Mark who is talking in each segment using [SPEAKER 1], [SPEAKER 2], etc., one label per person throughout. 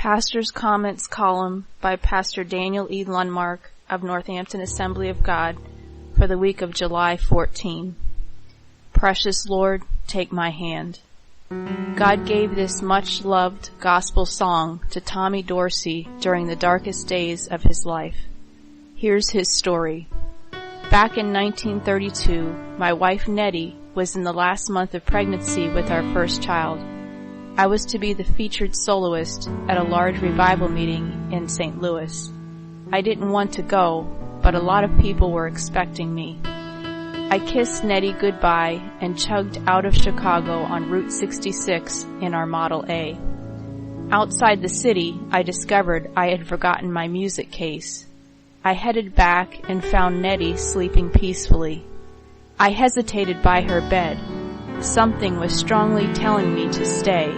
[SPEAKER 1] Pastor's Comments column by Pastor Daniel E. Lundmark of Northampton Assembly of God for the week of July 14. Precious Lord, take my hand. God gave this much-loved gospel song to Tommy Dorsey during the darkest days of his life. Here's his story. Back in 1932, my wife Nettie was in the last month of pregnancy with our first child. I was to be the featured soloist at a large revival meeting in St. Louis. I didn't want to go, but a lot of people were expecting me. I kissed Nettie goodbye and chugged out of Chicago on Route 66 in our Model A. Outside the city, I discovered I had forgotten my music case. I headed back and found Nettie sleeping peacefully. I hesitated by her bed. Something was strongly telling me to stay,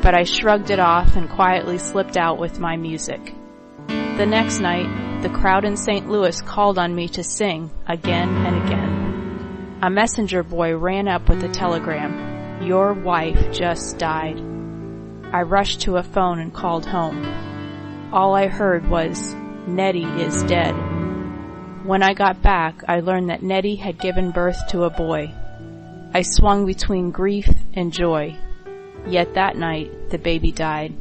[SPEAKER 1] but I shrugged it off and quietly slipped out with my music. The next night, the crowd in St. Louis called on me to sing again and again. A messenger boy ran up with a telegram. Your wife just died. I rushed to a phone and called home. All I heard was, Nettie is dead. When I got back, I learned that Nettie had given birth to a boy. I swung between grief and joy. Yet that night, the baby died.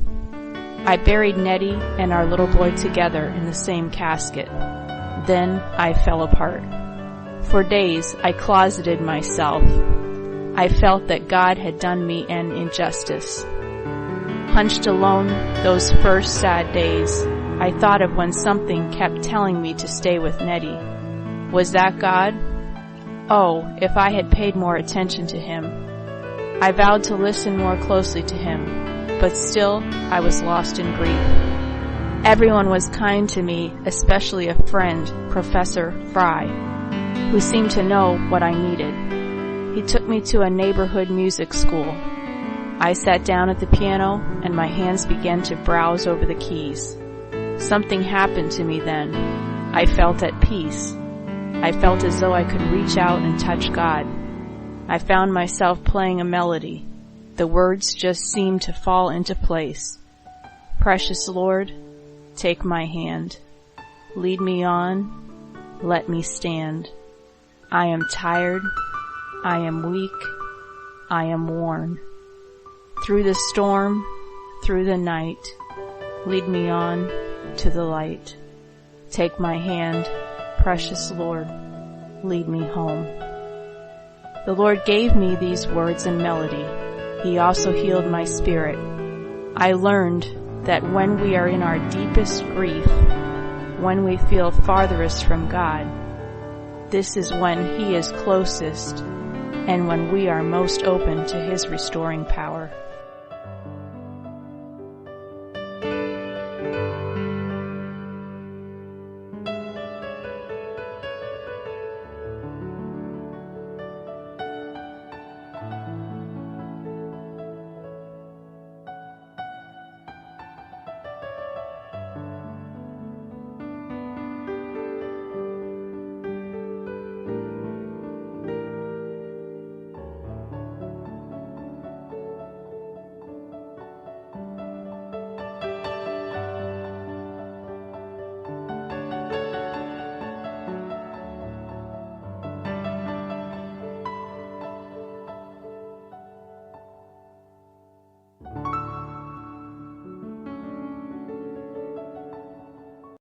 [SPEAKER 1] I buried Nettie and our little boy together in the same casket. Then I fell apart. For days, I closeted myself. I felt that God had done me an injustice. Hunched alone those first sad days, I thought of when something kept telling me to stay with Nettie. Was that God? Oh, if I had paid more attention to him. I vowed to listen more closely to him, but still I was lost in grief. Everyone was kind to me, especially a friend, Professor Fry, who seemed to know what I needed. He took me to a neighborhood music school. I sat down at the piano and my hands began to browse over the keys. Something happened to me then. I felt at peace. I felt as though I could reach out and touch God. I found myself playing a melody. The words just seemed to fall into place. Precious Lord, take my hand. Lead me on. Let me stand. I am tired. I am weak. I am worn. Through the storm, through the night, lead me on to the light. Take my hand, precious Lord, lead me home. The Lord gave me these words and melody. He also healed my spirit. I learned that when we are in our deepest grief, when we feel farthest from God, this is when He is closest and when we are most open to His restoring power.